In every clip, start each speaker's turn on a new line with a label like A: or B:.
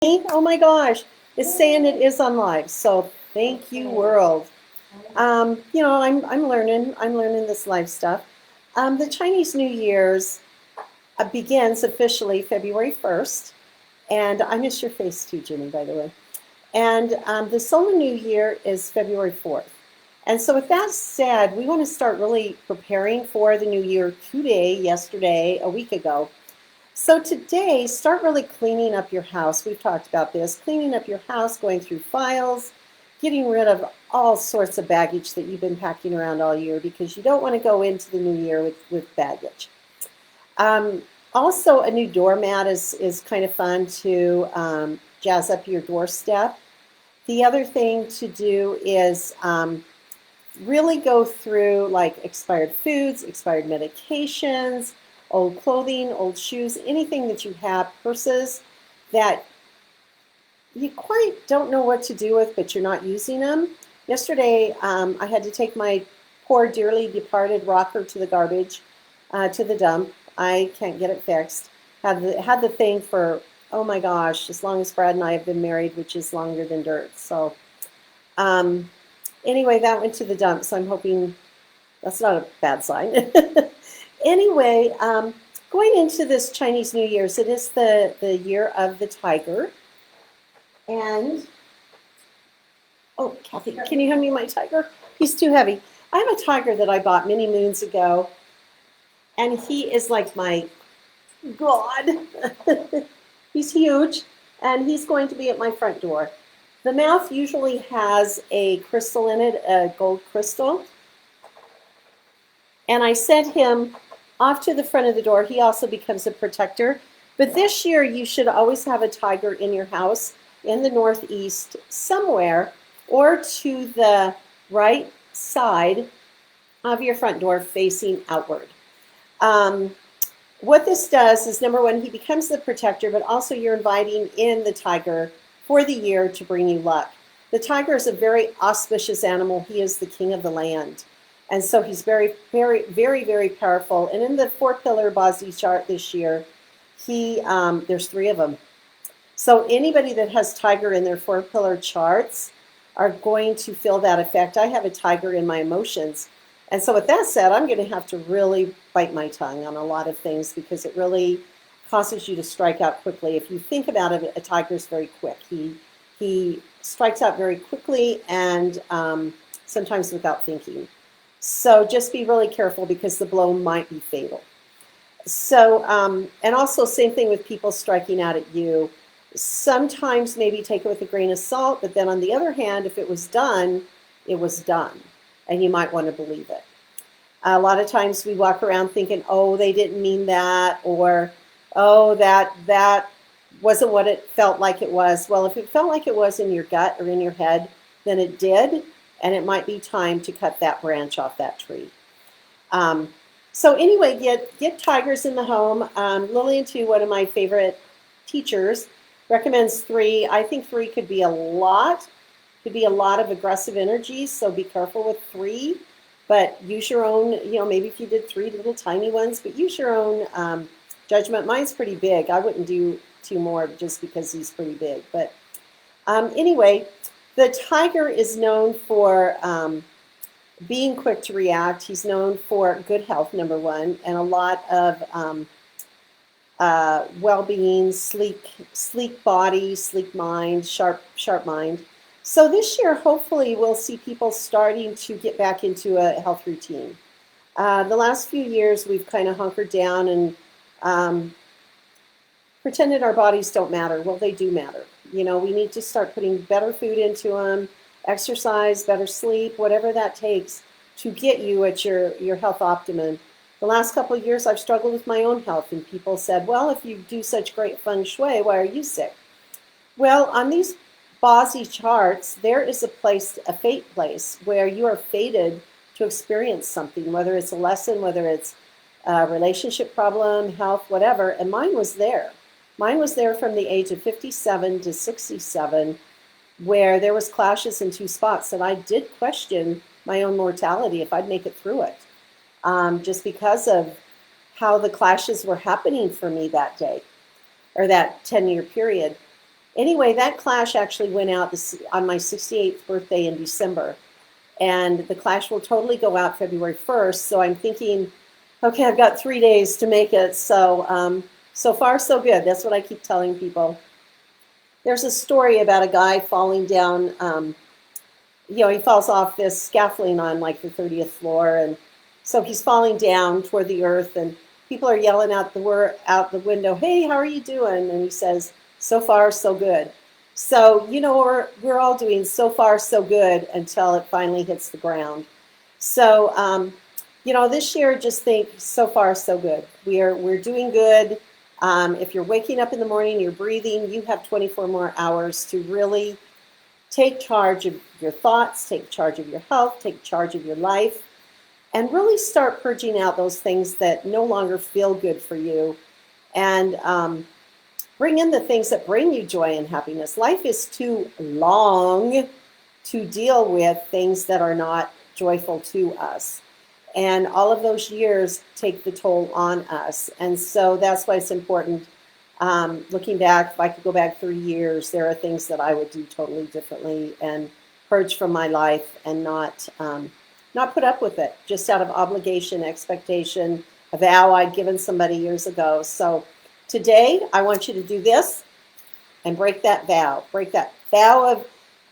A: Oh my gosh, it's saying it is on live. So thank you, world. I'm learning this live stuff. The Chinese New Year's begins officially February 1st, and I miss your face too, Jenny, by the way. And the Solar New Year is February 4th. And so, with that said, we want to start really preparing for the new year today, yesterday, a week ago. So today, start really cleaning up your house. We've talked about this, cleaning up your house, going through files, getting rid of all sorts of baggage that you've been packing around all year because you don't want to go into the new year with baggage. Also, a new doormat is kind of fun to jazz up your doorstep. The other thing to do is really go through like expired foods, expired medications, old clothing, old shoes, anything that you have, purses that you quite don't know what to do with, but you're not using them. Yesterday, I had to take my poor dearly departed rocker to the garbage, to the dump. I can't get it fixed. Had the thing for, oh my gosh, as long as Brad and I have been married, which is longer than dirt. So anyway, that went to the dump. So I'm hoping that's not a bad sign. Anyway, going into this Chinese New Year's, it is the year of the tiger. And, oh, Kathy, can you hand me my tiger? He's too heavy. I have a tiger that I bought many moons ago, and he is like my god. He's huge, and he's going to be at my front door. The mouth usually has a crystal in it, a gold crystal. And I sent him off to the front of the door. He also becomes a protector. But this year, you should always have a tiger in your house in the northeast somewhere, or to the right side of your front door facing outward. What this does is, number one, he becomes the protector, but also you're inviting in the tiger for the year to bring you luck. The tiger is a very auspicious animal. He is the king of the land. And so he's very, very, very, very powerful. And in the 4-pillar Bazi chart this year, there's 3 of them. So anybody that has tiger in their 4-pillar charts are going to feel that effect. I have a tiger in my emotions. And so with that said, I'm going to have to really bite my tongue on a lot of things because it really causes you to strike out quickly. If you think about it, a tiger is very quick. He strikes out very quickly and sometimes without thinking. So just be really careful because the blow might be fatal. So, and also same thing with people striking out at you. Sometimes maybe take it with a grain of salt, but then on the other hand, if it was done, it was done. And you might want to believe it. A lot of times we walk around thinking, oh, they didn't mean that, or, oh, that wasn't what it felt like it was. Well, if it felt like it was in your gut or in your head, then it did. And it might be time to cut that branch off that tree. So anyway, get tigers in the home. Lillian, too, one of my favorite teachers, recommends 3. I think 3 could be a lot. Could be a lot of aggressive energy, so be careful with 3. But use your own, maybe if you did 3 little tiny ones, but use your own judgment. Mine's pretty big. I wouldn't do 2 more just because he's pretty big. But anyway, the tiger is known for being quick to react. He's known for good health, number one, and a lot of well-being, sleek body, sleek mind, sharp mind. So this year, hopefully, we'll see people starting to get back into a health routine. The last few years, we've kind of hunkered down and pretended our bodies don't matter. Well, they do matter. We need to start putting better food into them, exercise, better sleep, whatever that takes to get you at your health optimum. The last couple of years, I've struggled with my own health, and people said, well, if you do such great feng shui, why are you sick? Well, on these Bazi charts, there is a fate place where you are fated to experience something, whether it's a lesson, whether it's a relationship problem, health, whatever, and mine was there. Mine was there from the age of 57 to 67, where there was clashes in 2 spots, and I did question my own mortality if I'd make it through it, just because of how the clashes were happening for me that day, or that 10-year period. Anyway, that clash actually went out on my 68th birthday in December. And the clash will totally go out February 1st. So I'm thinking, okay, I've got 3 days to make it. So, so far, so good. That's what I keep telling people. There's a story about a guy falling down. He falls off this scaffolding on like the 30th floor, and so he's falling down toward the earth, and people are yelling out the window, "Hey, how are you doing?" And he says, "So far, so good." So we're all doing so far, so good until it finally hits the ground. So this year, just think so far, so good. We're doing good. If you're waking up in the morning, you're breathing, you have 24 more hours to really take charge of your thoughts, take charge of your health, take charge of your life, and really start purging out those things that no longer feel good for you, and bring in the things that bring you joy and happiness. Life is too long to deal with things that are not joyful to us. And all of those years take the toll on us. And so that's why it's important. Looking back, if I could go back 3 years, there are things that I would do totally differently and purge from my life, and not put up with it, just out of obligation, expectation, a vow I'd given somebody years ago. So today, I want you to do this and break that vow. Break that vow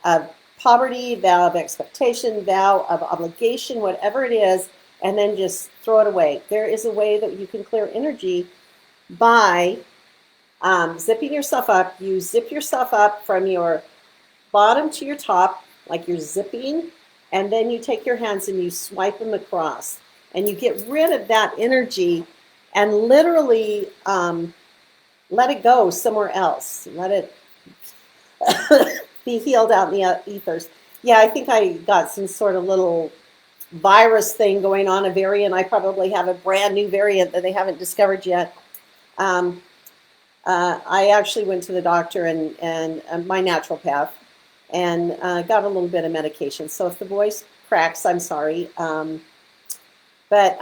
A: of poverty, vow of expectation, vow of obligation, whatever it is, and then just throw it away. There is a way that you can clear energy by zipping yourself up. You zip yourself up from your bottom to your top, like you're zipping, and then you take your hands and you swipe them across, and you get rid of that energy and literally let it go somewhere else. Let it be healed out in the ethers. Yeah, I think I got some sort of little virus thing going on, a variant. I probably have a brand new variant that they haven't discovered yet. I actually went to the doctor and my naturopath, and got a little bit of medication. So if the voice cracks, I'm sorry. But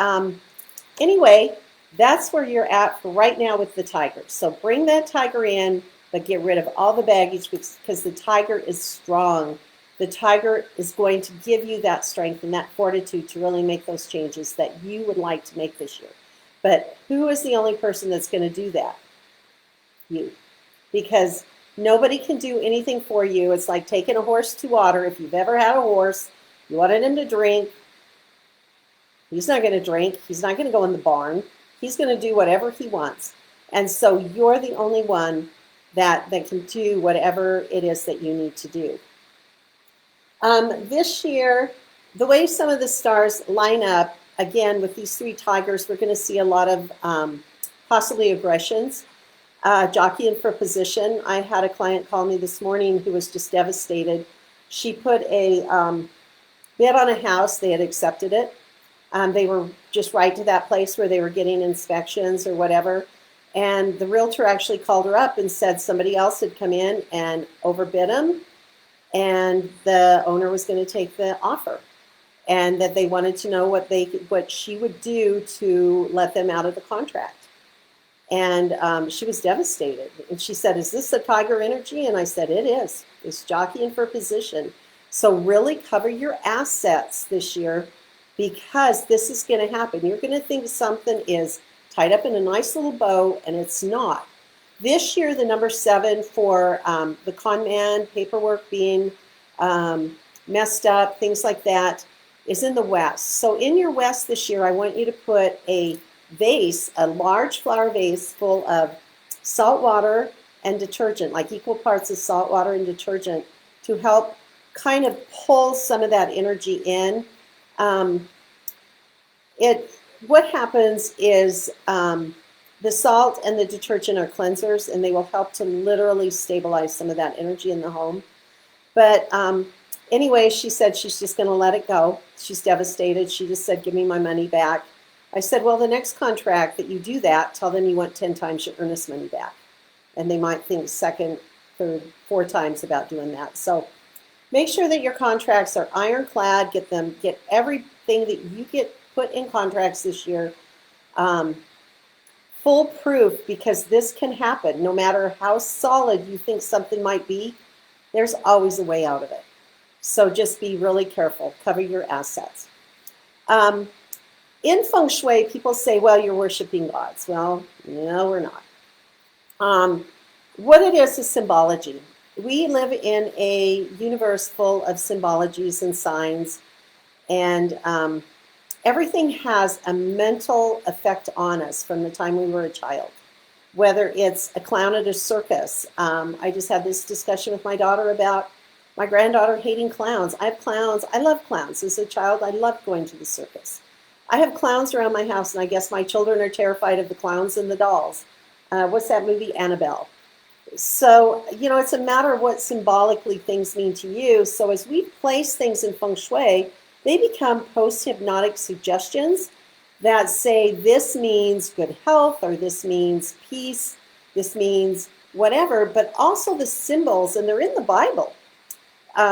A: anyway, that's where you're at for right now with the tiger. So bring that tiger in, but get rid of all the baggage, because the tiger is strong. The tiger is going to give you that strength and that fortitude to really make those changes that you would like to make this year. But who is the only person that's going to do that? You. Because nobody can do anything for you. It's like taking a horse to water. If you've ever had a horse, you wanted him to drink. He's not going to drink. He's not going to go in the barn. He's going to do whatever he wants. And so you're the only one that can do whatever it is that you need to do. This year, the way some of the stars line up, again, with these 3 tigers, we're going to see a lot of possibly aggressions. Jockeying for position. I had a client call me this morning who was just devastated. She put a bid on a house. They had accepted it. They were just right to that place where they were getting inspections or whatever. And the realtor actually called her up and said somebody else had come in and overbid them, and the owner was going to take the offer, and that they wanted to know what she would do to let them out of the contract. And she was devastated. And she said, "Is this a tiger energy?" And I said, "It is. It's jockeying for position." So really cover your assets this year, because this is going to happen. You're going to think something is tied up in a nice little bow, and it's not. This year, the number 7 for the con man, paperwork being messed up, things like that, is in the west. So in your west this year, I want you to put a vase, a large flower vase full of salt water and detergent, like equal parts of salt water and detergent, to help kind of pull some of that energy in. What happens is the salt and the detergent are cleansers, and they will help to literally stabilize some of that energy in the home. But anyway, she said she's just going to let it go. She's devastated. She just said, "Give me my money back." I said, "Well, the next contract that you do that, tell them you want 10 times your earnest money back." And they might think 2nd, 3rd, 4 times about doing that. So make sure that your contracts are ironclad. Get everything that you get put in contracts this year foolproof, because this can happen. No matter how solid you think something might be, there's always a way out of it. So just be really careful. Cover your assets. In feng shui, people say, well, you're worshiping gods. Well, no, we're not. What it is symbology. We live in a universe full of symbologies and signs, and everything has a mental effect on us from the time we were a child. Whether it's a clown at a circus. I just had this discussion with my daughter about my granddaughter hating clowns. I have clowns. I love clowns. As a child, I loved going to the circus. I have clowns around my house, and I guess my children are terrified of the clowns and the dolls. What's that movie, Annabelle? So, it's a matter of what symbolically things mean to you. So as we place things in feng shui, they become post-hypnotic suggestions that say this means good health, or this means peace, this means whatever, but also the symbols, and they're in the Bible.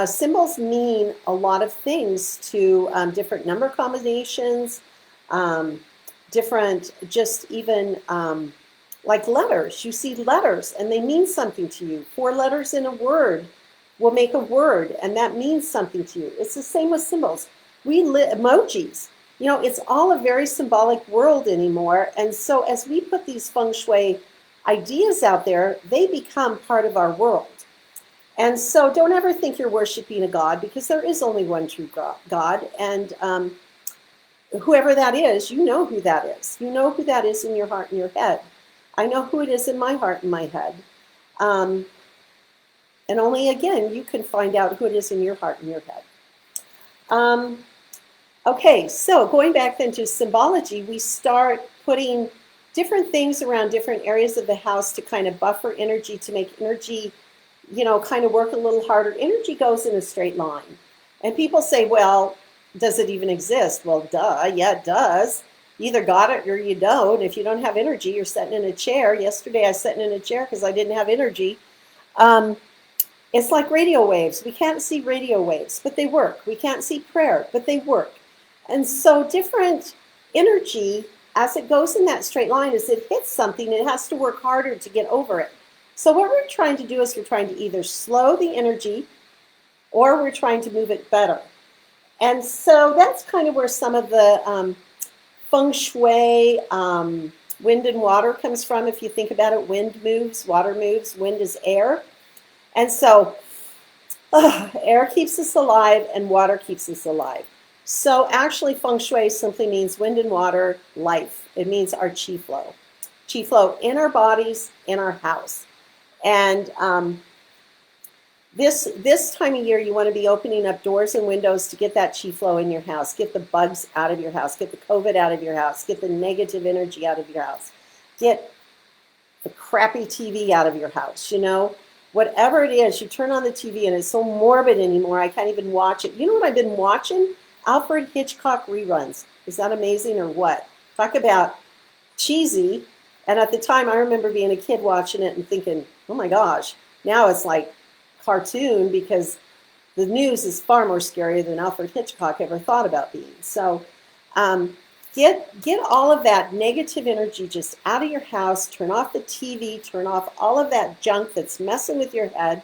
A: Symbols mean a lot of things to different number combinations, different, just even like letters. You see letters and they mean something to you. 4 letters in a word will make a word, and that means something to you. It's the same with symbols. Emojis. It's all a very symbolic world anymore. And so as we put these feng shui ideas out there, they become part of our world. And so don't ever think you're worshiping a god, because there is only one true God. And whoever that is, you know who that is. You know who that is in your heart and your head. I know who it is in my heart and my head. And only, again, you can find out who it is in your heart and your head. Okay, so going back then to symbology, we start putting different things around different areas of the house to kind of buffer energy, to make energy, kind of work a little harder. Energy goes in a straight line. And people say, well, does it even exist? Well, duh, yeah, it does. You either got it or you don't. If you don't have energy, you're sitting in a chair. Yesterday I was sitting in a chair because I didn't have energy. It's like radio waves. We can't see radio waves, but they work. We can't see prayer, but they work. And so different energy, as it goes in that straight line, as it hits something, it has to work harder to get over it. So what we're trying to do is we're trying to either slow the energy or we're trying to move it better. And so that's kind of where some of the feng shui, wind and water comes from. If you think about it, wind moves, water moves, wind is air. And so air keeps us alive and water keeps us alive. So actually feng shui simply means wind and water, life. It means our chi flow. Chi flow in our bodies, in our house. And this time of year, you want to be opening up doors and windows to get that chi flow in your house, get the bugs out of your house, get the COVID out of your house, get the negative energy out of your house, get the crappy TV out of your house, Whatever it is, you turn on the TV and it's so morbid anymore, I can't even watch it. You know what I've been watching? Alfred Hitchcock reruns. Is that amazing or what? Talk about cheesy. And at the time, I remember being a kid watching it and thinking, oh my gosh, now it's like cartoon, because the news is far more scary than Alfred Hitchcock ever thought about being. So get all of that negative energy just out of your house, turn off the TV, turn off all of that junk that's messing with your head,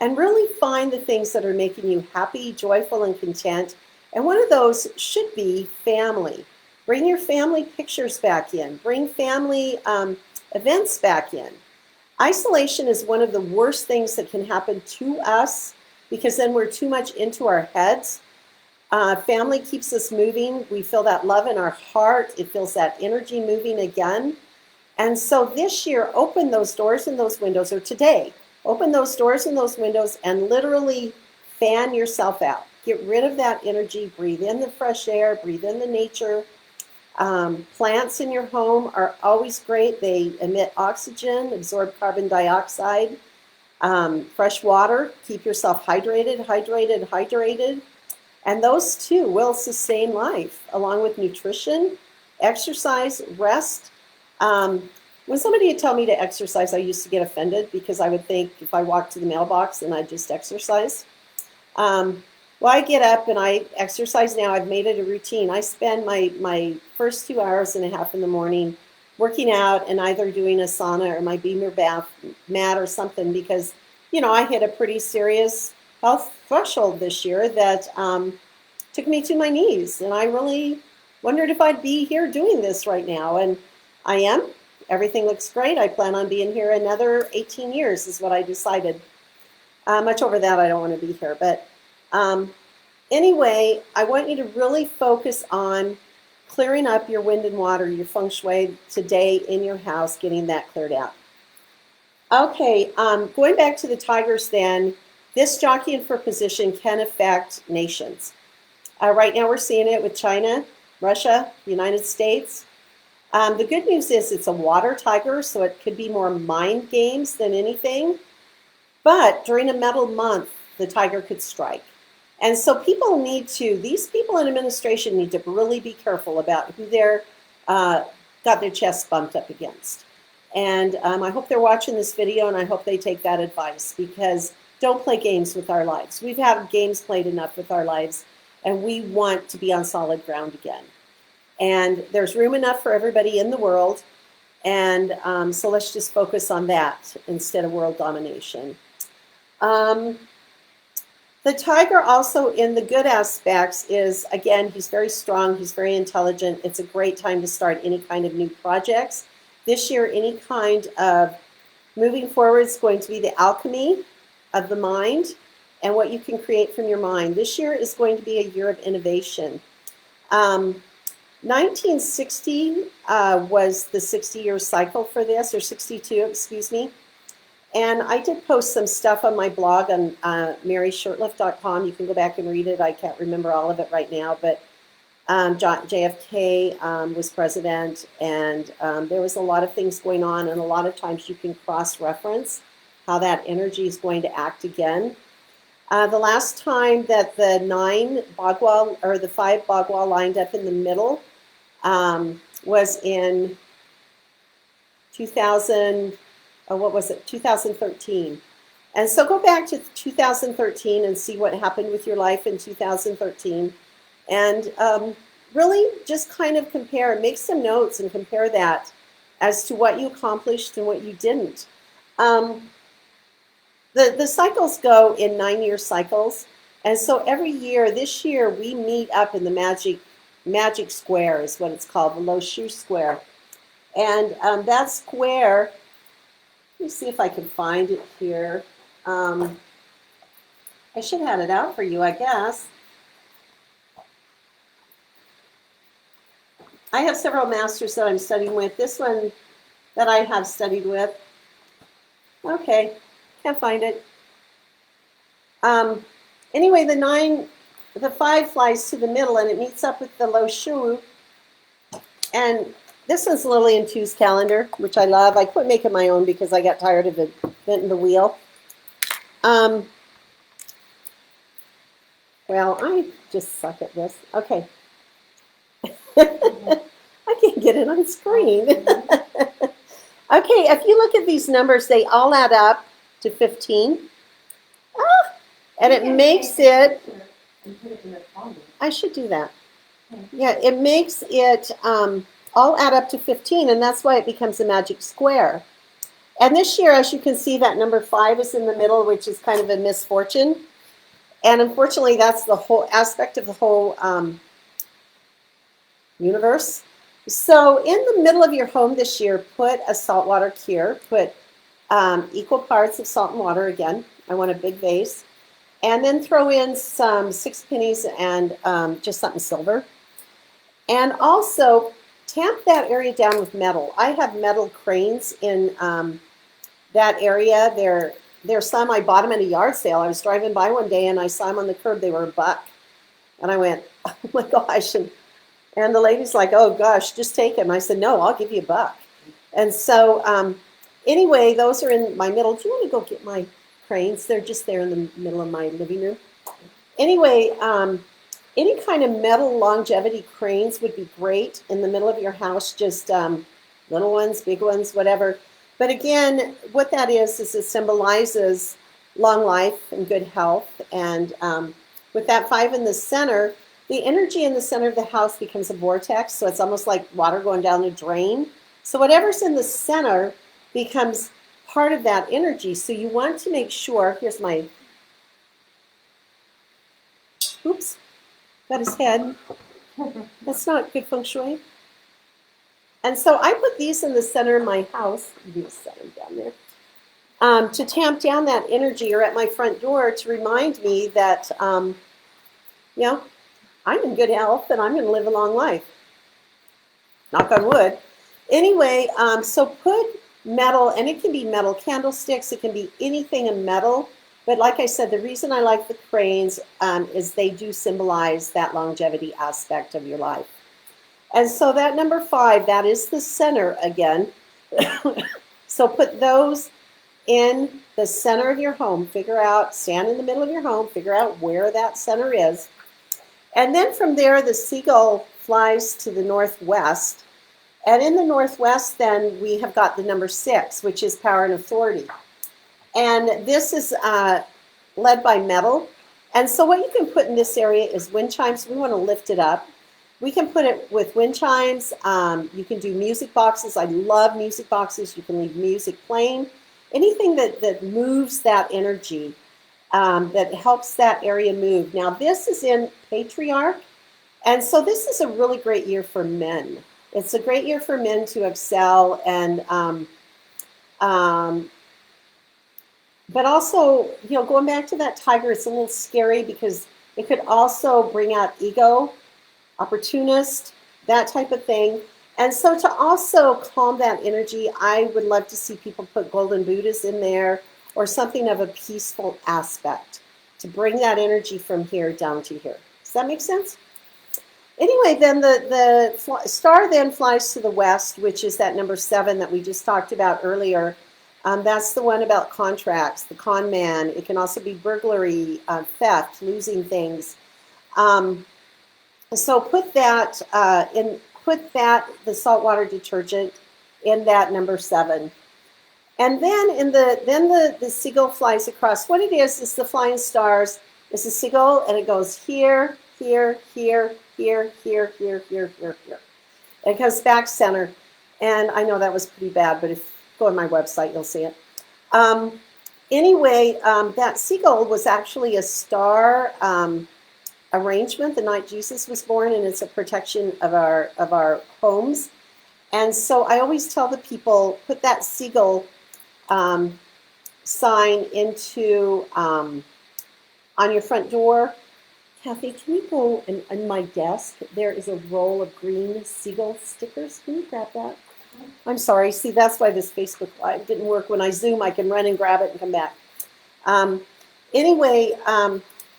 A: and really find the things that are making you happy, joyful, and content. And one of those should be family. Bring your family pictures back in. Bring family events back in. Isolation is one of the worst things that can happen to us, because then we're too much into our heads. Family keeps us moving. We feel that love in our heart. It feels that energy moving again. And so this year, open those doors and those windows, or today, open those doors and those windows and literally fan yourself out. Get rid of that energy. Breathe in the fresh air. Breathe in the nature. Plants in your home are always great. They emit oxygen, absorb carbon dioxide. Fresh water, keep yourself hydrated. And those two will sustain life, along with nutrition, exercise, rest. When somebody would tell me to exercise, I used to get offended, because I would think if I walked to the mailbox, then I'd just exercise. Well, I get up and I exercise now. I've made it a routine. I spend my first 2.5 hours in the morning working out and either doing a sauna or my beamer bath mat or something because, I hit a pretty serious health threshold this year that took me to my knees. And I really wondered if I'd be here doing this right now. And I am. Everything looks great. I plan on being here another 18 years is what I decided. Much over that, I don't want to be here. But anyway, I want you to really focus on clearing up your wind and water, your feng shui today in your house, getting that cleared out. Okay, going back to the tigers then, this jockeying for position can affect nations. Right now we're seeing it with China, Russia, the United States. The good news is it's a water tiger, so it could be more mind games than anything. But during a metal month, the tiger could strike. And so these people in administration need to really be careful about who they're got their chest bumped up against. And I hope they're watching this video, and I hope they take that advice, because don't play games with our lives. We've had games played enough with our lives, and we want to be on solid ground again. And there's room enough for everybody in the world, and so let's just focus on that instead of world domination. The tiger also in the good aspects is, again, he's very strong, he's very intelligent. It's a great time to start any kind of new projects. This year, any kind of moving forward is going to be the alchemy of the mind and what you can create from your mind. This year is going to be a year of innovation. 1960 was the 60-year cycle for this, or 62, excuse me. And I did post some stuff on my blog on maryshurtleff.com. You can go back and read it. I can't remember all of it right now, but JFK was president, and there was a lot of things going on, and a lot of times you can cross-reference how that energy is going to act again. The last time that the 5 Bagua lined up in the middle was in 2013. And so go back to 2013 and see what happened with your life in 2013. And really just kind of compare, make some notes and compare that as to what you accomplished and what you didn't. The cycles go in 9-year cycles. And so every year, this year, we meet up in the magic square is what it's called, the Lo Shu Square. And that square, let me see if I can find it here. I should have it out for you, I guess. I have several masters that I'm studying with. This one that I have studied with. Okay, can't find it. Anyway, the 5 flies to the middle, and it meets up with the Lo Shu. And this one's Lillian Tu's calendar, which I love. I quit making my own because I got tired of inventing the wheel. Well, I just suck at this. Okay. I can't get it on screen. Okay, if you look at these numbers, they all add up to 15. And it makes it, I should do that. Yeah, it makes it all add up to 15, and that's why it becomes a magic square. And this year, as you can see, that number 5 is in the middle, which is kind of a misfortune. And unfortunately, that's the whole aspect of the whole universe. So in the middle of your home this year, put a saltwater cure. Put equal parts of salt and water again. I want a big vase. And then throw in some 6 pennies and just something silver. And also tamp that area down with metal. I have metal cranes in that area. There's some, I bought them at a yard sale. I was driving by one day and I saw them on the curb. They were $1. And I went, oh my gosh. And the lady's like, oh gosh, just take them. I said, no, I'll give you $1. And so anyway, those are in my middle. Do you want to go get my cranes? They're just there in the middle of my living room. Anyway, any kind of metal longevity cranes would be great in the middle of your house, just little ones, big ones, whatever. But again, what that is it symbolizes long life and good health. And with that 5 in the center, the energy in the center of the house becomes a vortex. So it's almost like water going down a drain. So whatever's in the center becomes part of that energy. So you want to make sure, here's my, oops, got his head. That's not good feng shui. And so I put these in the center of my house. You set them down there. To tamp down that energy, or at my front door to remind me that, I'm in good health and I'm going to live a long life. Knock on wood. Anyway, so put metal, and it can be metal candlesticks, it can be anything in metal. But like I said, the reason I like the cranes is they do symbolize that longevity aspect of your life. And so that number 5, that is the center again. So put those in the center of your home. Stand in the middle of your home, figure out where that center is. And then from there, the seagull flies to the northwest. And in the northwest, then, we have got the number 6, which is power and authority. And this is led by metal. And so what you can put in this area is wind chimes. We want to lift it up. We can put it with wind chimes. You can do music boxes. I love music boxes. You can leave music playing. Anything that moves that energy, that helps that area move. Now, this is in Patriarch. And so this is a really great year for men. It's a great year for men to excel, and but also, going back to that tiger, it's a little scary because it could also bring out ego, opportunist, that type of thing. And so to also calm that energy, I would love to see people put golden Buddhas in there or something of a peaceful aspect to bring that energy from here down to here. Does that make sense? Anyway, then the star then flies to the west, which is that number 7 that we just talked about earlier. That's the one about contracts, the con man. It can also be burglary, theft, losing things. So put that the saltwater detergent in that number 7. And then the seagull flies across. What it is the flying stars. It's a seagull, and it goes here, here, here, here, here, here, here, here, here. It goes back center. And I know that was pretty bad, but if you go on my website, you'll see it. Anyway, that seagull was actually a star arrangement the night Jesus was born, and it's a protection of our homes. And so I always tell the people, put that seagull sign into on your front door. Kathy, can you go in my desk? There is a roll of green seagull stickers. Can you grab that? I'm sorry. See, that's why this Facebook Live didn't work. When I Zoom, I can run and grab it and come back. Anyway,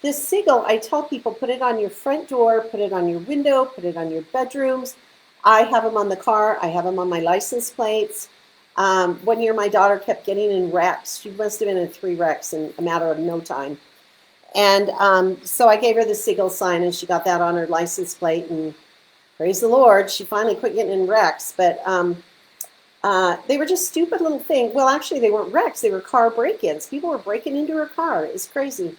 A: this seagull, I tell people, put it on your front door, put it on your window, put it on your bedrooms. I have them on the car. I have them on my license plates. 1 year, my daughter kept getting in wrecks. She must have been in 3 wrecks in a matter of no time. And so I gave her the seagull sign, and she got that on her license plate. And praise the Lord, she finally quit getting in wrecks. But they were just stupid little things. Well, actually, they weren't wrecks. They were car break-ins. People were breaking into her car. It was crazy.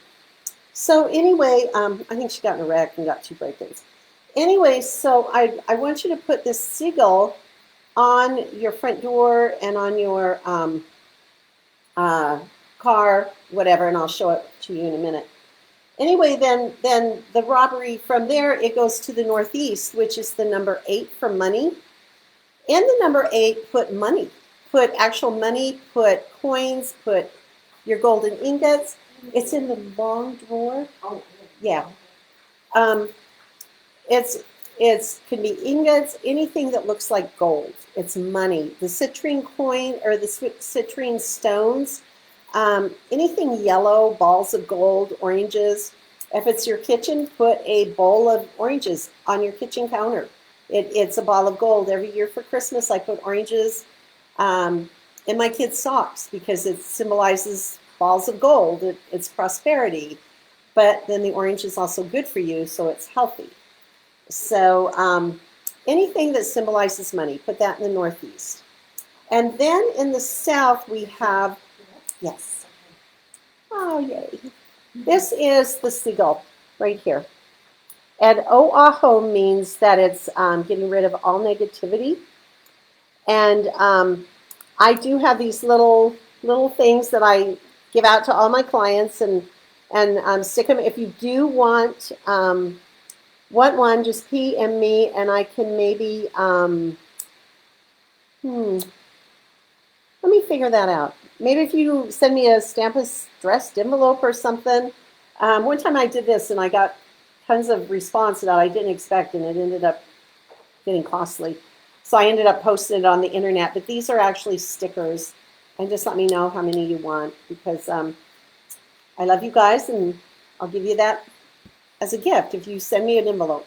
A: So anyway, I think she got in a wreck and got 2 break-ins. Anyway, so I want you to put this seagull on your front door and on your car, whatever, and I'll show it to you in a minute. Anyway, then the robbery from there, it goes to the northeast, which is the number 8 for money. In the number 8, put money. Put actual money, put coins, put your golden ingots. It's in the long drawer. Oh, yeah. It's can be ingots, anything that looks like gold. It's money. The citrine coin or the citrine stones, anything yellow, balls of gold, oranges. If it's your kitchen, put a bowl of oranges on your kitchen counter. It's a ball of gold. Every year for Christmas, I put oranges in my kids' socks because it symbolizes balls of gold. It's prosperity. But then the orange is also good for you, so it's healthy. So anything that symbolizes money, put that in the northeast. And then in the south, we have, yes. Oh, yay. This is the seagull right here. And Oahu means that it's getting rid of all negativity. And I do have these little things that I give out to all my clients and stick them. If you do want one, just PM me and I can maybe let me figure that out. Maybe if you send me a stamp addressed envelope or something. One time I did this and I got tons of response that I didn't expect, and it ended up getting costly. So I ended up posting it on the internet. But these are actually stickers, and just let me know how many you want, because I love you guys, and I'll give you that as a gift if you send me an envelope.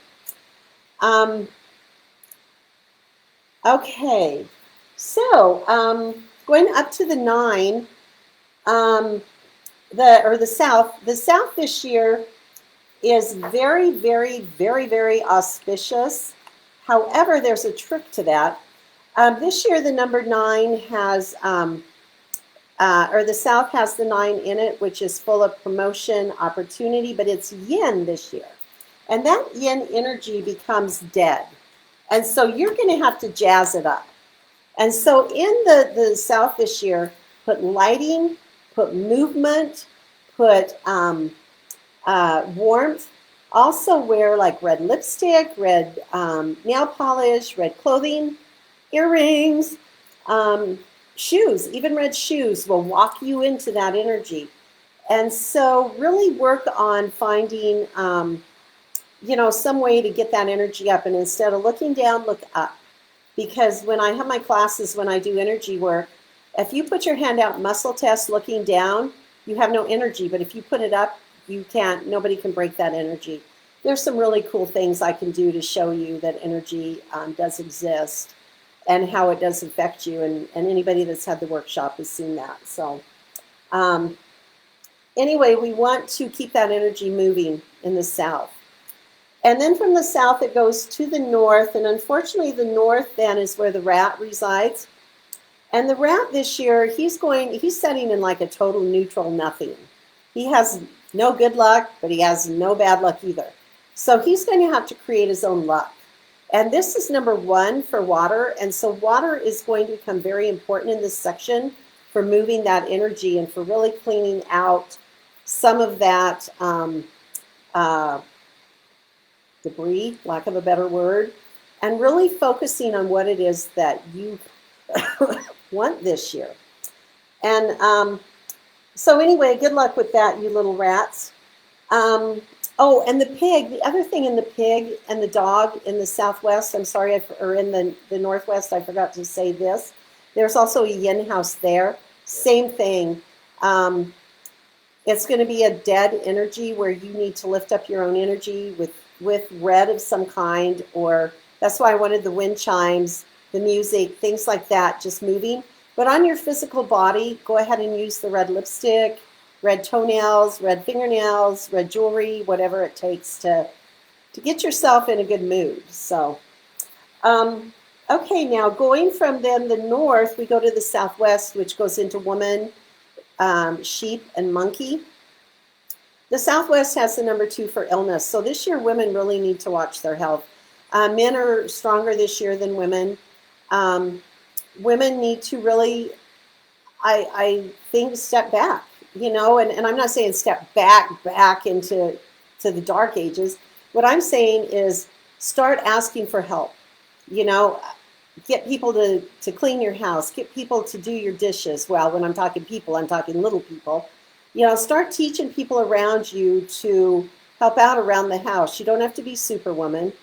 A: Okay, so going up to the 9, the South. The South this year is very, very, very, very auspicious. However, there's a trick to that. This year, the number 9 has, or the South has the 9 in it, which is full of promotion, opportunity, but it's yin this year. And that yin energy becomes dead. And so you're going to have to jazz it up. And so in the South this year, put lighting, put movement, put warmth. Also wear like red lipstick, red nail polish, red clothing, earrings, shoes. Even red shoes will walk you into that energy. And so really work on finding, some way to get that energy up. And instead of looking down, look up. Because when I have my classes, when I do energy work, if you put your hand out, muscle test, looking down, you have no energy. But if you put it up, you can't, nobody can break that energy. There's some really cool things I can do to show you that energy does exist and how it does affect you. And anybody that's had the workshop has seen that. So anyway, we want to keep that energy moving in the South. And then from the South, it goes to the North. And unfortunately, the North then is where the rat resides. And the rat this year, he's setting in like a total neutral nothing. He has no good luck, but he has no bad luck either. So he's going to have to create his own luck. And this is number 1 for water. And so water is going to become very important in this section for moving that energy and for really cleaning out some of that debris, lack of a better word, and really focusing on what it is that you want this year. And so anyway, good luck with that, you little rats. Oh, and the pig, the other thing in the pig and the dog in the Southwest, I'm sorry, or in the Northwest, I forgot to say this. There's also a yin house there. Same thing. It's going to be a dead energy where you need to lift up your own energy with red of some kind, or that's why I wanted the wind chimes, the music, things like that, just moving. But on your physical body, go ahead and use the red lipstick, red toenails, red fingernails, red jewelry, whatever it takes to get yourself in a good mood. So, okay, now going from then the North, we go to the Southwest, which goes into woman, sheep, and monkey. The Southwest has the number 2 for illness. So this year, women really need to watch their health. Men are stronger this year than women. Women need to really, I think, step back, and I'm not saying step back into the dark ages. What I'm saying is start asking for help, get people to clean your house, get people to do your dishes. Well, when I'm talking people, I'm talking little people. Start teaching people around you to help out around the house. You don't have to be Superwoman.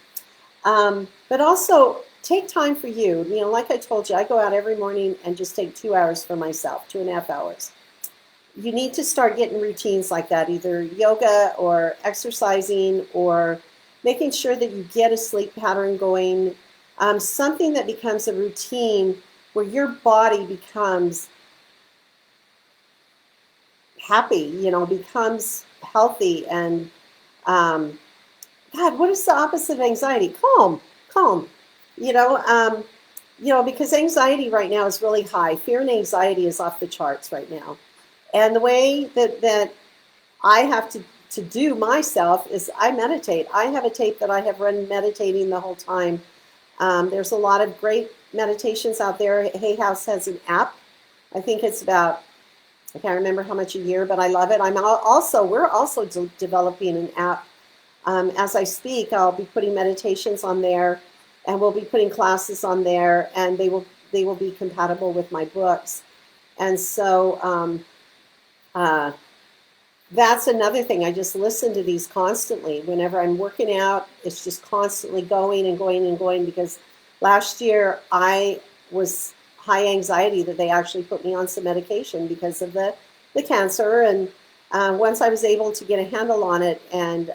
A: But also take time for you. Like I told you, I go out every morning and just take 2 hours for myself, 2.5 hours. You need to start getting routines like that, either yoga or exercising or making sure that you get a sleep pattern going, something that becomes a routine where your body becomes happy, becomes healthy. And God, what is the opposite of anxiety? Calm. Because anxiety right now is really high. Fear and anxiety is off the charts right now. And the way that I have to do myself is I meditate. I have a tape that I have run meditating the whole time. There's a lot of great meditations out there. Hay House has an app. I think it's about, I can't remember how much a year, but I love it. We're also developing an app. As I speak, I'll be putting meditations on there, and we'll be putting classes on there, and they will be compatible with my books. And so that's another thing. I just listen to these constantly. Whenever I'm working out, it's just constantly going and going and going, because last year I was high anxiety that they actually put me on some medication because of the cancer. And once I was able to get a handle on it and,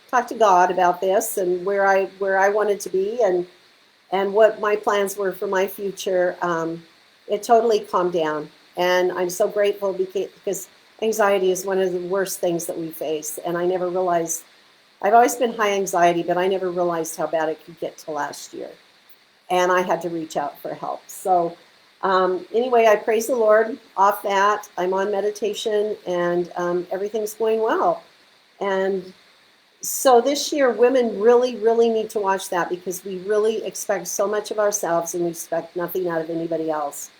A: talk to God about this and where I wanted to be and what my plans were for my future, it totally calmed down. And I'm so grateful because anxiety is one of the worst things that we face. And I never realized, I've always been high anxiety, but I never realized how bad it could get till last year. And I had to reach out for help. So anyway, I praise the Lord off that. I'm on meditation, and everything's going well. And so this year, women really, really need to watch that, because we really expect so much of ourselves and we expect nothing out of anybody else.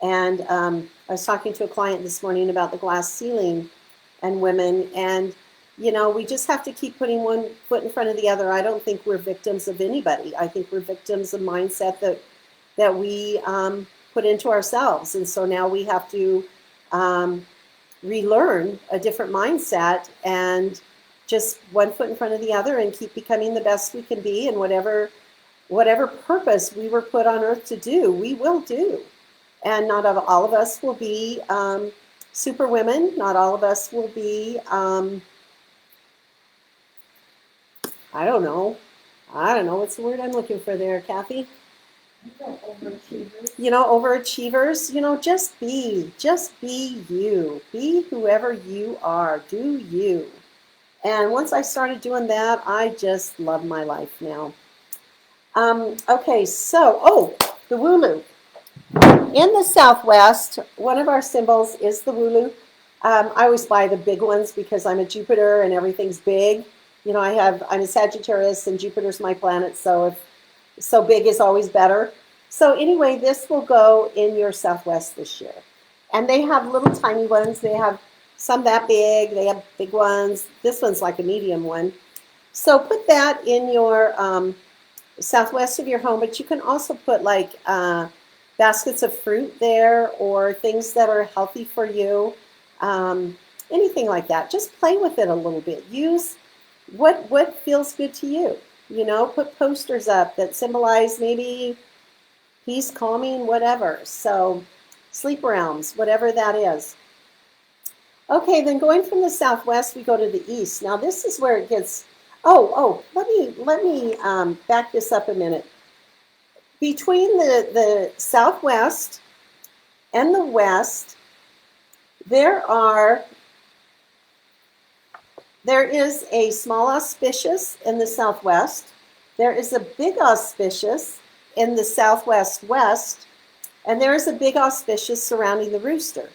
A: And I was talking to a client this morning about the glass ceiling and women, and we just have to keep putting one foot in front of the other. I don't think we're victims of anybody. I think we're victims of mindset that we put into ourselves. And so now we have to relearn a different mindset and just one foot in front of the other and keep becoming the best we can be. And whatever purpose we were put on earth to do, we will do. And not all of us will be super women. Not all of us will be... I don't know. What's the word I'm looking for there, Kathy?
B: Overachievers.
A: Overachievers. Just be you. Be whoever you are. Do you. And once I started doing that, I just love my life now. Okay, so, the Wooloo. In the Southwest, one of our symbols is the Wooloo. I always buy the big ones because I'm a Jupiter and everything's big. I'm a Sagittarius and Jupiter's my planet, so big is always better. So anyway, this will go in your Southwest this year. And they have little tiny ones. They have some that big. They have big ones. This one's like a medium one. So put that in your Southwest of your home, but you can also put like baskets of fruit there or things that are healthy for you. Anything like that. Just play with it a little bit. Use what feels good to you. Put posters up that symbolize maybe peace, calming, whatever. So sleep realms, whatever that is. Okay, then going from the Southwest, we go to the East. Now this is where it gets, let me back this up a minute. Between the Southwest and the West, there is a small auspicious in the Southwest. There is a big auspicious in the Southwest West, and there is a big auspicious surrounding the rooster.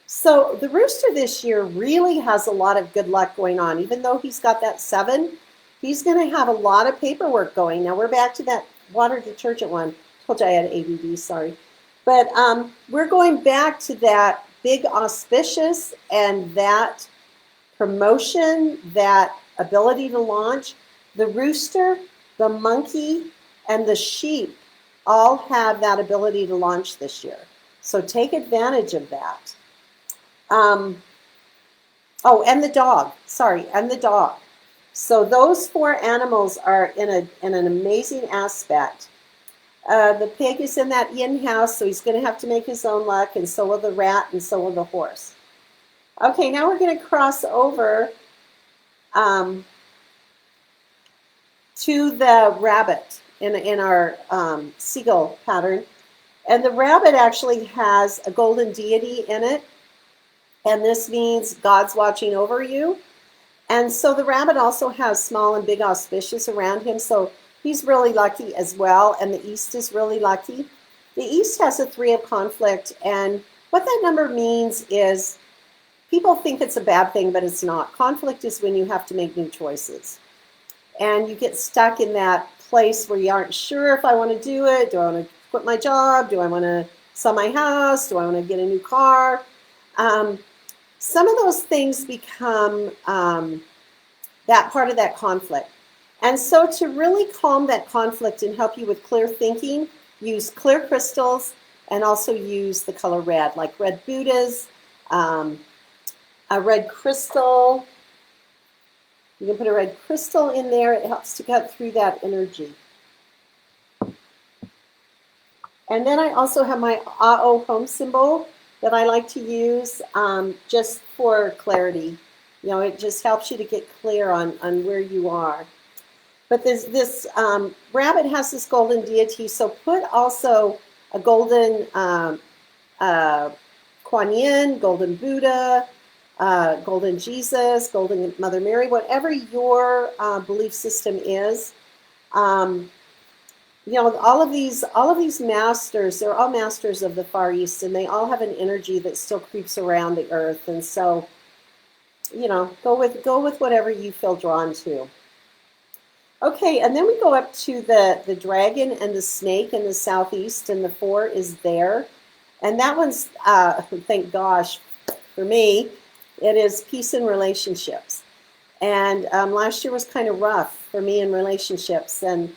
A: So the rooster this year really has a lot of good luck going on. Even though he's got that 7, he's going to have a lot of paperwork going. Now we're back to that water detergent one. I told you I had ABD, sorry. But we're going back to that big auspicious and that promotion, that ability to launch. The rooster, the monkey, and the sheep all have that ability to launch this year. So take advantage of that. And the dog. And the dog. So those 4 animals are in an amazing aspect. The pig is in that yin house, so he's going to have to make his own luck, and so will the rat, and so will the horse. Okay, now we're going to cross over to the rabbit in our seagull pattern. And the rabbit actually has a golden deity in it. And this means God's watching over you. And so the rabbit also has small and big auspicious around him. So he's really lucky as well. And the East is really lucky. The East has a 3 of conflict. And what that number means is people think it's a bad thing, but it's not. Conflict is when you have to make new choices. And you get stuck in that place where you aren't sure if I want to do it. Do I want to quit my job? Do I want to sell my house? Do I want to get a new car? Some of those things become that part of that conflict. And so to really calm that conflict and help you with clear thinking, use clear crystals and also use the color red, like red Buddhas, a red crystal. You can put a red crystal in there. It helps to cut through that energy. And then I also have my AO home symbol that I like to use just for clarity. You know, it just helps you to get clear on where you are. But this rabbit has this golden deity, so put also a golden Kuan Yin, golden Buddha, golden Jesus, golden Mother Mary, whatever your belief system is. You know, all of these masters, they're all masters of the Far East, and they all have an energy that still creeps around the earth. And so, you know, go with whatever you feel drawn to. Okay, and then we go up to the dragon and the snake in the southeast, and the 4 is there. And that one's, thank gosh, for me, it is peace in relationships. And last year was kind of rough for me in relationships. And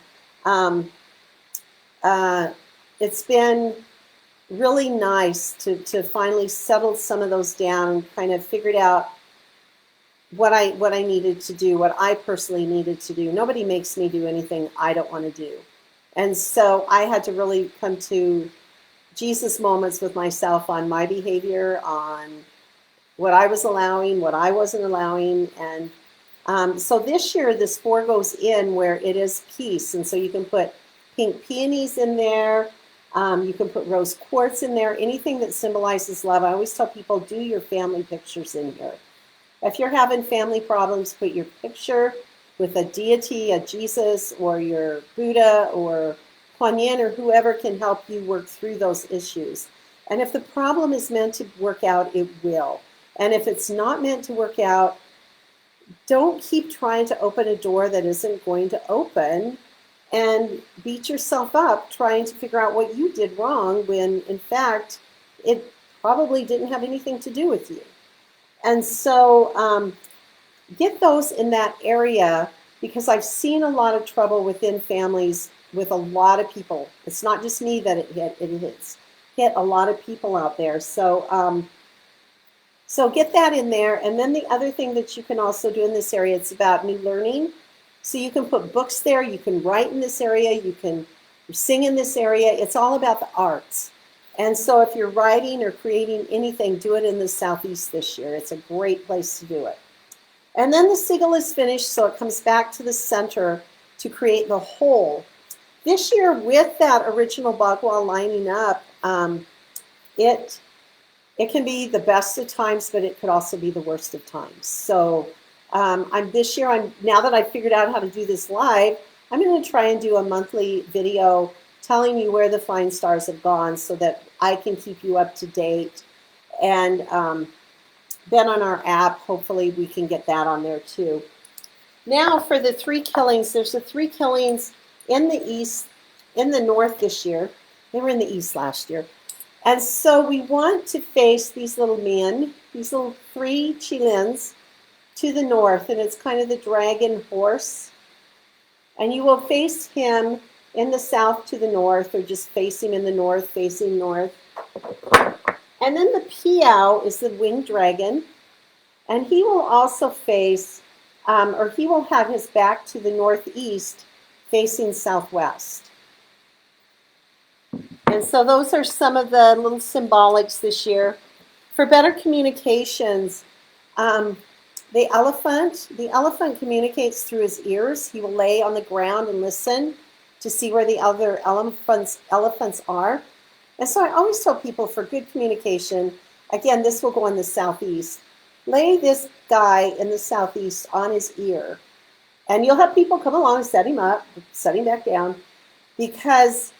A: it's been really nice to finally settle some of those down and kind of figured out what I needed to do, what I personally needed to do. Nobody makes me do anything I don't want to do. And so I had to really come to Jesus moments with myself on my behavior, on what I was allowing, what I wasn't allowing. And so this year, this 4 goes in where it is peace. And so you can put pink peonies in there. You can put rose quartz in there, anything that symbolizes love. I always tell people, do your family pictures in here. If you're having family problems, put your picture with a deity, a Jesus, or your Buddha, or Kuan Yin, or whoever can help you work through those issues. And if the problem is meant to work out, it will. And if it's not meant to work out, don't keep trying to open a door that isn't going to open and beat yourself up trying to figure out what you did wrong when, in fact, it probably didn't have anything to do with you. And so get those in that area, because I've seen a lot of trouble within families with a lot of people. It's not just me that it hit a lot of people out there. So so get that in there. And then the other thing that you can also do in this area, it's about new learning. So you can put books there, you can write in this area, you can sing in this area. It's all about the arts. And so if you're writing or creating anything, do it in the southeast this year. It's a great place to do it. And then the sigil is finished, so it comes back to the center to create the whole. This year, with that original Bagua lining up, it can be the best of times, but it could also be the worst of times. So now that I've figured out how to do this live, I'm going to try and do a monthly video telling you where the flying stars have gone so that I can keep you up to date. And then on our app, hopefully we can get that on there too. Now for the 3 killings, there's the 3 killings in the east, in the north this year. They were in the east last year. And so we want to face these little men, these little 3 Chilins to the north, and it's kind of the dragon horse. And you will face him in the south to the north, or just face him in the north, facing north. And then the Piao is the winged dragon, and he will also face, or he will have his back to the northeast, facing southwest. And so those are some of the little symbolics this year. For better communications, the elephant communicates through his ears. He will lay on the ground and listen to see where the other elephants are. And so I always tell people, for good communication, again, this will go in the southeast. Lay this guy in the southeast on his ear. And you'll have people come along and set him up, set him back down, because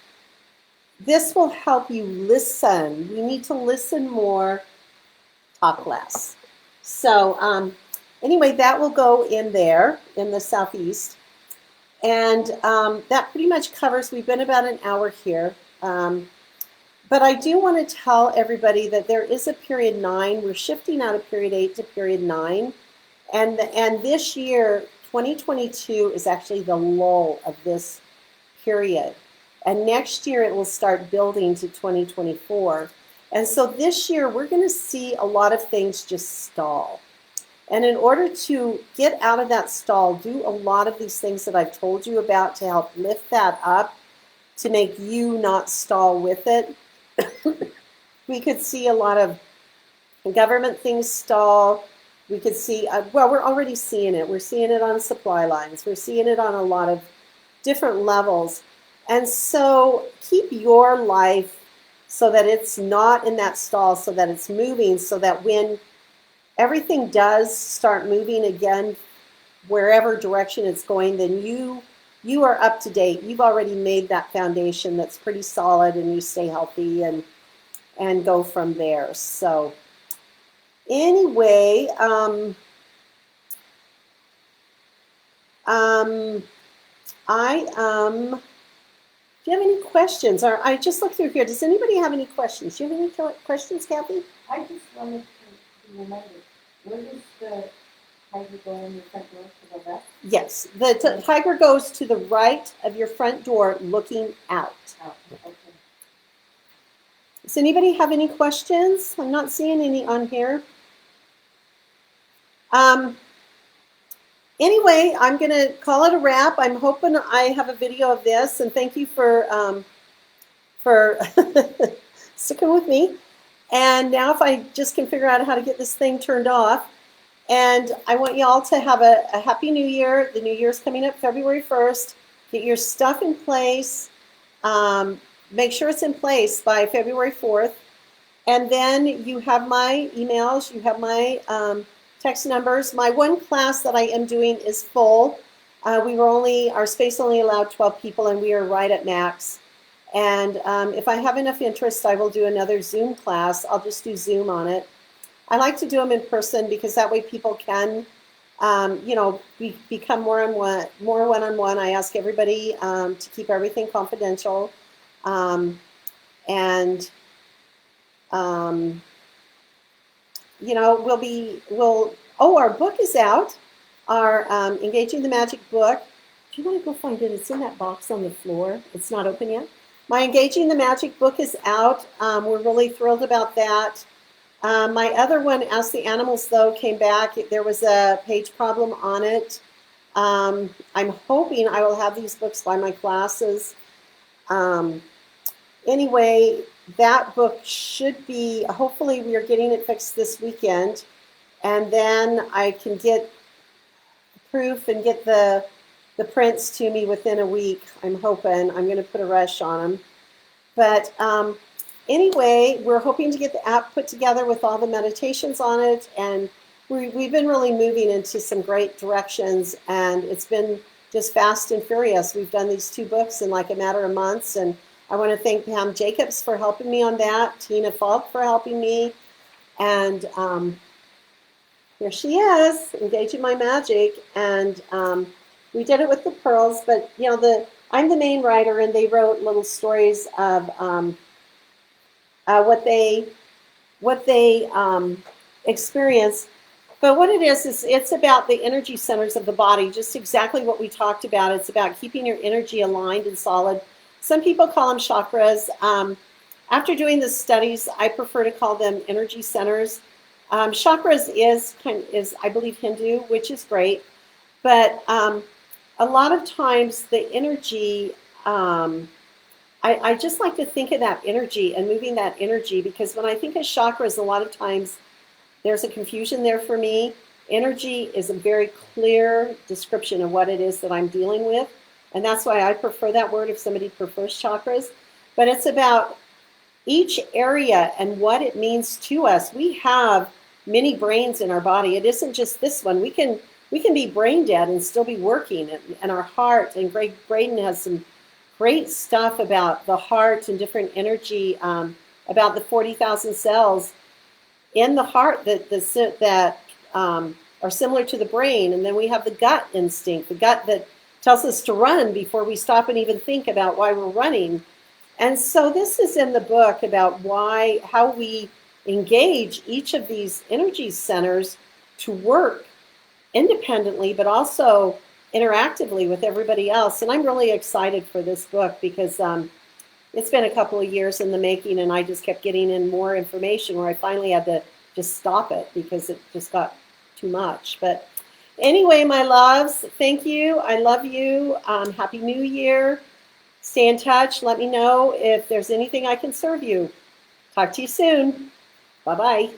A: this will help you listen. We need to listen more, talk less. So anyway, that will go in there in the southeast. And that pretty much covers, we've been about an hour here. But I do want to tell everybody that there is a period 9. We're shifting out of period 8 to period 9. And this year, 2022, is actually the lull of this period. And next year, it will start building to 2024. And so this year, we're going to see a lot of things just stall. And in order to get out of that stall, do a lot of these things that I've told you about to help lift that up, to make you not stall with it. We could see a lot of government things stall. We could see, well, we're already seeing it. We're seeing it on supply lines. We're seeing it on a lot of different levels. And so keep your life so that it's not in that stall, so that it's moving, so that when everything does start moving again, wherever direction it's going, then you are up to date. You've already made that foundation that's pretty solid, and you stay healthy and go from there. So anyway, do you have any questions? Or I just looked through here. Does anybody have any questions? Do you have any questions, Kathy?
B: I just wanted to remind you, where does the tiger go in your front door, to the left?
A: Yes, the tiger goes to the right of your front door looking out.
B: Oh, okay.
A: Does anybody have any questions? I'm not seeing any on here. Anyway, I'm going to call it a wrap. I'm hoping I have a video of this, and thank you for sticking with me. And now if I just can figure out how to get this thing turned off. And I want you all to have a happy new year. The new year's coming up February 1st. Get your stuff in place. Make sure it's in place by February 4th. And then you have my emails. You have my text numbers. My one class that I am doing is full. Our space only allowed 12 people, and we are right at max. And if I have enough interest, I will do another Zoom class. I'll just do Zoom on it. I like to do them in person because that way people can, become more one-on-one. I ask everybody to keep everything confidential. Our book is out. Our Engaging the Magic book. Do you want to go find it? It's in that box on the floor. It's not open yet. My Engaging the Magic book is out. We're really thrilled about that. My other one, Ask the Animals, though, came back. There was a page problem on it. I'm hoping I will have these books by my classes. Anyway, that book should be, hopefully we are getting it fixed this weekend. And then I can get proof and get the prints to me within a week. I'm hoping. I'm going to put a rush on them. But anyway, we're hoping to get the app put together with all the meditations on it. And we've been really moving into some great directions. And it's been just fast and furious. We've done these 2 books in like a matter of months. And I want to thank Pam Jacobs for helping me on that, Tina Falk for helping me. And here she is, Engaging My Magic. And we did it with the pearls, but I'm the main writer, and they wrote little stories of what they experience. But what it is it's about the energy centers of the body, just exactly what we talked about. It's about keeping your energy aligned and solid. Some people call them chakras. After doing the studies, I prefer to call them energy centers. Chakras is I believe, Hindu, which is great. But a lot of times the energy, I just like to think of that energy and moving that energy, because when I think of chakras, a lot of times there's a confusion there for me. Energy is a very clear description of what it is that I'm dealing with. And that's why I prefer that word if somebody prefers chakras. But it's about each area and what it means to us. We have many brains in our body. It isn't just this one. We can be brain dead and still be working. And our heart, and Greg Braden has some great stuff about the heart and different energy, about the 40,000 cells in the heart that are similar to the brain. And then we have the gut instinct, the gut that tells us to run before we stop and even think about why we're running. And so this is in the book about how we engage each of these energy centers to work independently, but also interactively with everybody else. And I'm really excited for this book because it's been a couple of years in the making, and I just kept getting in more information where I finally had to just stop it because it just got too much. But anyway, my loves, thank you. I love you. Happy New Year. Stay in touch. Let me know if there's anything I can serve you. Talk to you soon. Bye-bye.